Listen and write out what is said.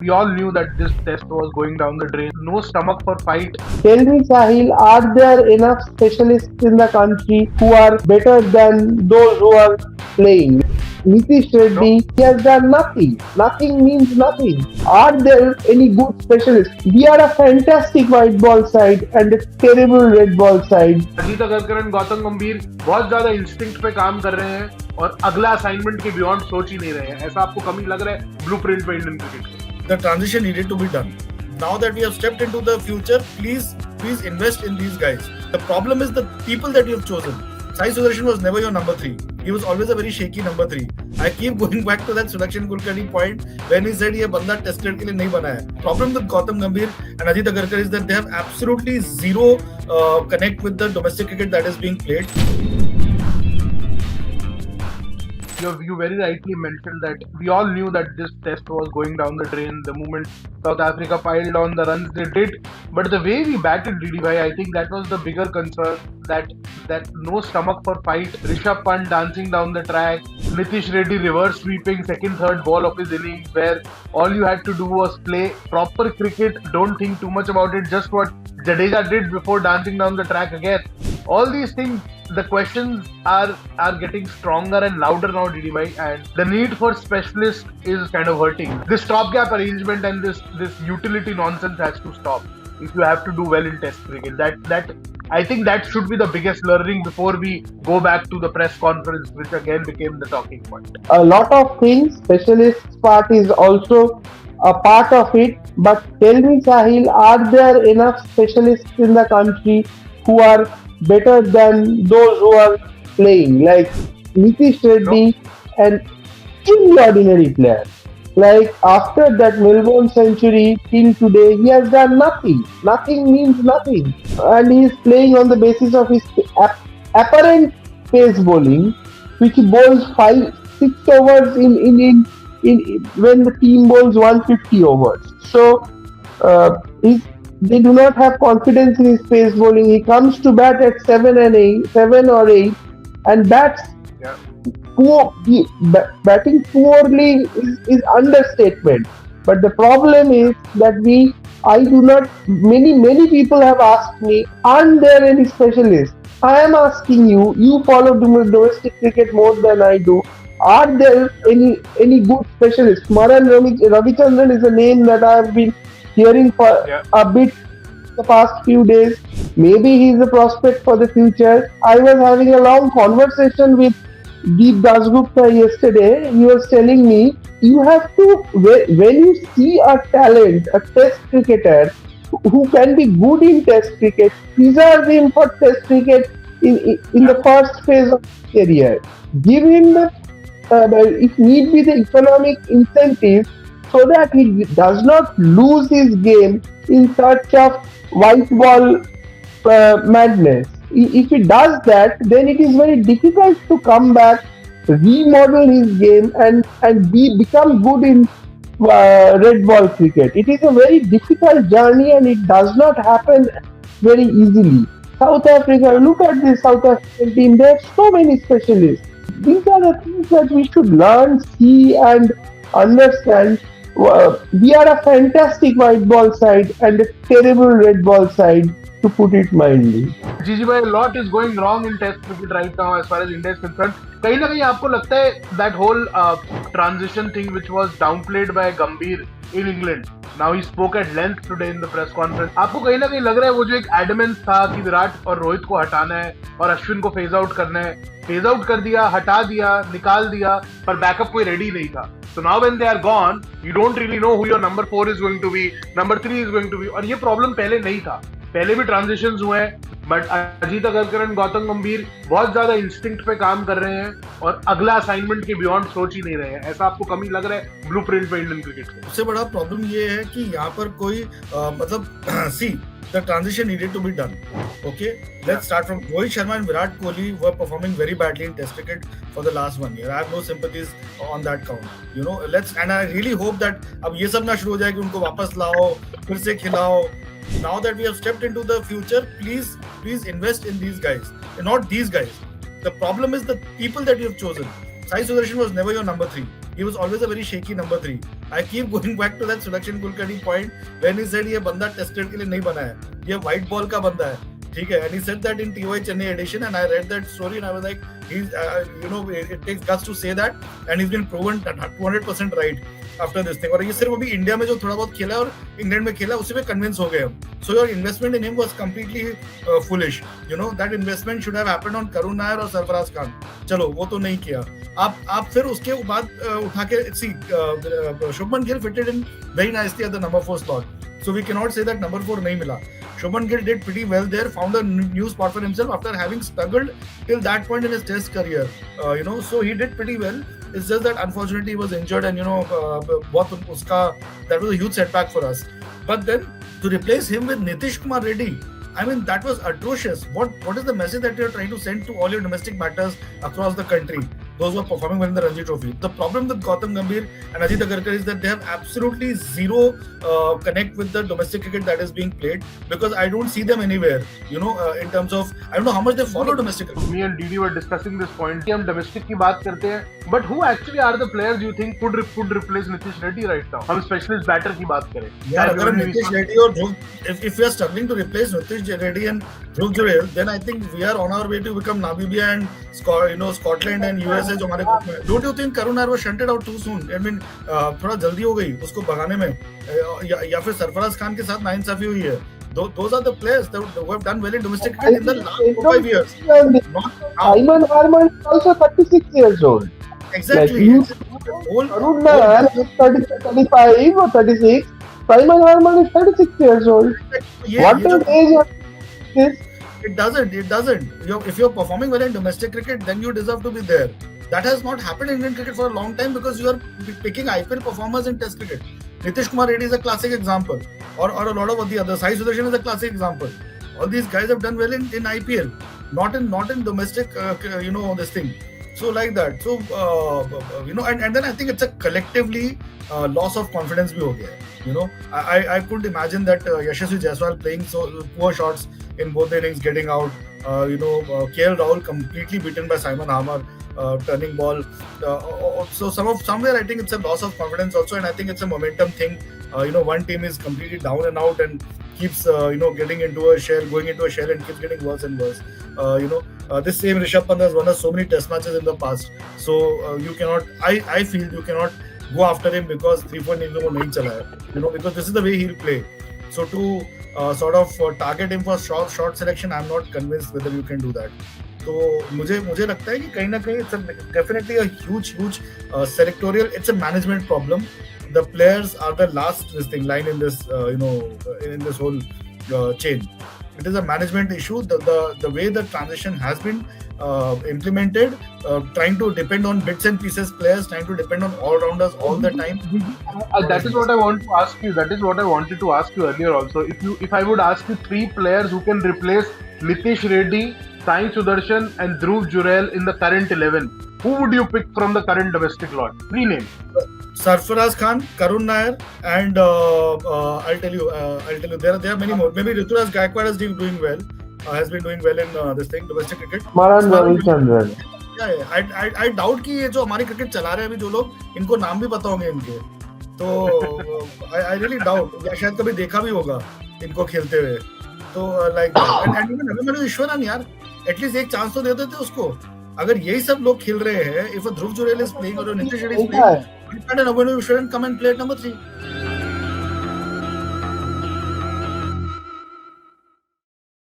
We all knew that this test was going down the drain. No stomach for fight. Tell me, Sahil, are there enough specialists in the country who are better than those who are playing? Nitish No, Reddy, he has done nothing. Nothing means nothing. Are there any good specialists? We are a fantastic white ball side and a terrible red ball side. Ajit Agarkar and Gautam गंभीर बहुत ज्यादा instinct पे काम कर रहे हैं और अगला असाइनमेंट के बियॉन्ड सोच ही नहीं रहे हैं. ऐसा आपको कमी लग रहा है ब्लूप्रिंट पे Indian cricket? The transition needed to be done. Now that we have stepped into the future, please invest in these guys. The problem is the people that you have chosen. Sai Sudarshan was never your number 3. He was always a very shaky number 3. I keep going back to that Sudarshan Kulkarni point when he said ये बंदा test cricket के लिए नहीं बना है. Problem with Gautam Gambhir and Ajit Agarkar is that they have absolutely zero connect with the domestic cricket that is being played. You very rightly mentioned that we all knew that this test was going down the drain the moment South Africa piled on the runs they did. But the way we batted, DD bhai, I think that was the bigger concern. That no stomach for fight. Rishabh Pant dancing down the track. Nitish Reddy reverse sweeping second, third ball of his innings, where all you had to do was play proper cricket. Don't think too much about it. Just what Jadeja did before dancing down the track again. All these things, the questions are getting stronger and louder now, DD bhai, and the need for specialists is kind of hurting. This stopgap arrangement and this utility nonsense has to stop if you have to do well in Test cricket. That I think that should be the biggest learning before we go back to the press conference, which again became the talking point. A lot of things, specialists part is also a part of it. But tell me, Sahil, are there enough specialists in the country who are better than those who are playing? Like Nitish Reddy, an extraordinary player. Like after that Melbourne century till today, he has done nothing. Nothing means nothing, and he is playing on the basis of his apparent pace bowling, which he bowls 5-6 overs in when the team bowls 150 overs. So they do not have confidence in his pace bowling. He comes to bat at 7 or 8, and bats Yeah. batting poorly is understatement. But the problem is that I do not. Many people have asked me, aren't there any specialists? I am asking you. You follow domestic cricket more than I do. Are there any good specialists? Maran Ravichandran is a name that I have been hearing for a bit the past few days. Maybe he is a prospect for the future. I was having a long conversation with Deep Dasgupta yesterday. He was telling me you have to, when you see a talent, a test cricketer who can be good in test cricket, preserve him for test cricket in the first phase of his career. Give him the, if need be, the economic incentive so that he does not lose his game in search of white ball madness. If he does that, then it is very difficult to come back, remodel his game, and become good in red ball cricket. It is a very difficult journey, and it does not happen very easily. South Africa, look at this South African team. There are so many specialists. These are the things that we should learn, see, and understand. We are a fantastic white ball side and a terrible red ball side, to put it mildly. Gigi bhai, a lot is going wrong in Test cricket right now as far as India is concerned. कहीं ना कहीं आपको लगता है that whole transition thing which was downplayed by Gambhir in England. Now he spoke at length today in the press conference. आपको कहीं ना कहीं लग रहा है वो जो एक adamance था कि विराट और रोहित को हटाना है और अश्विन को फेज आउट करना है, फेज आउट कर दिया, हटा दिया, निकाल दिया, पर बैकअप कोई रेडी नहीं था. So now when they are gone, you don't really know who your number 4 is going to be, number 3 is going to be. और ये प्रॉब्लम पहले नहीं था. पहले भी ट्रांजिशंस हुए हैं, बट अजीत अगरकर एंड गौतम गंभीर बहुत ज्यादा इंस्टिंक्ट पे काम कर रहे हैं और अगला असाइनमेंट के बियॉन्ड सोच ही नहीं रहे हैं. ऐसा आपको कमी लग रहा है ब्लूप्रिंट पे इंडियन क्रिकेट के? सबसे बड़ा प्रॉब्लम ये है कि यहाँ पर कोई मतलब सी the transition needed to be done. Okay, let's start from Rohit Sharma and Virat Kohli were performing very badly in Test cricket for the last 1 year. I have no sympathies on that count. You know, and I really hope that अब ये सब ना शुरू हो जाए कि उनको वापस लाओ, फिर से खिलाओ. Now that we have stepped into the future, please invest in these guys, and not these guys. The problem is the people that you have chosen. Sai Sudarshan was never your number 3. he was always a very shaky number 3. I keep going back to that Sulakshan Kulkarni point when he said ये बंदा tested के लिए नहीं बना है, ये white ball का बंदा है, ठीक है, and he said that in TY Chennai edition, and I read that story and I was like, he's it takes guts to say that, and he's been proven 200% right after this thing. और ये सिर्फ अभी India में जो थोड़ा बहुत खेला है और इंग्लैंड में खेला उसी में कन्विंस हो गए हम. So your investment in him was completely foolish. That investment should have happened on Karun Nair और सरफराज खान. चलो वो तो नहीं किया. आप फिर उसके बाद उठा के see Shubman Gill fitted in very nicely at the number 4 slot. So we cannot say that number 4 नहीं मिला. Shubman Gill did pretty well there, found a new spot for himself after having struggled till that point in his test career. So he did pretty well. It's just that unfortunately he was injured, and that was a huge setback for us. But then to replace him with Nitish Kumar Reddy, I mean, that was atrocious. What is the message that you're trying to send to all your domestic batters across the country, those who are performing well in the Ranji Trophy? The problem with Gautam Gambhir and Ajit Agarkar is that they have absolutely zero connect with the domestic cricket that is being played, because I don't see them anywhere, in terms of, I don't know how much they follow domestic cricket. Me and DD were discussing this point कि हम domestic की बात करते हैं, but who actually are the players you think could replace Nitish Reddy right now? हम specialist batter की बात करें. यार अगर Nitish Reddy और Dhruv, if we are struggling to replace Nitish Reddy and Dhruv Jurel, then I think we are on our way to become Namibia and Scotland and USA जो हमारे group में. Don't you think Karun Nair was shunted out too soon? I mean, थोड़ा जल्दी हो गई उसको भगाने में, या फिर सरफराज खान के साथ नाइंसाफी हुई है. Those are the players that have done well in domestic cricket in the last 4-5 years. Simon Harman is also 36 years old. Exactly. Karun Nair is 35 or 36. Simon Harman is 36 years old. What is the age of this? It doesn't. If you're performing well in domestic cricket, then you deserve to be there. That has not happened in Indian cricket for a long time because you are picking IPL performers in Test cricket. Nitish Kumar Reddy is a classic example, or a lot of the others. Sai Sudarshan is a classic example. All these guys have done well in IPL, not in domestic. This thing. So like that. So and then I think it's a collectively loss of confidence bhi ho gaya. I couldn't imagine that Yashasvi Jaiswal playing so poor shots in both the innings, getting out. KL Rahul completely beaten by Simon Harmer. Turning ball. So somewhere I think it's a loss of confidence also, and I think it's a momentum thing. One team is completely down and out and keeps getting into a shell, going into a shell, and keeps getting worse and worse. This same Rishabh Pant has won us so many test matches in the past. So you cannot. I feel you cannot go after him because 3-4 innings को नहीं चला है. Because this is the way he'll play. So to sort of target him for short selection, I'm not convinced whether you can do that. तो मुझे लगता है कि कहीं ना कहीं it's definitely a huge selectorial. It's a management problem. The players are the last line in this in this whole chain. It is a management issue. The way the transition has been implemented, trying to depend on bits and pieces players, trying to depend on all-rounders all the time. That is what I want to ask you. That is what I wanted to ask you earlier also. If I would ask you 3 players who can replace Nitish Reddy, Sai Sudarshan and Dhruv Jurel in the current 11, who would you pick from the current domestic lot? 3 names. Sarfaraz Khan, Karun Nair, and I'll tell you, there are many more. Maybe Rituraj Gaikwad has been doing well. Has been doing well in this thing, domestic cricket. Smaran Ravichandran. I doubt कि ये जो हमारी cricket चला रहे हैं अभी जो लोग, इनको नाम भी पता होंगे इनके. तो I really doubt. या शायद कभी देखा भी होगा इनको खेलते हुए. तो like and even Abhimanyu Ishwaran यार, at least एक चांस तो दे देते उसको. अगर यही सब लोग खेल रहे हैं, if a Dhruv Jurel is playing or a Nitish Reddy is playing, why can't Abhimanyu Ishwaran come and play at number 3?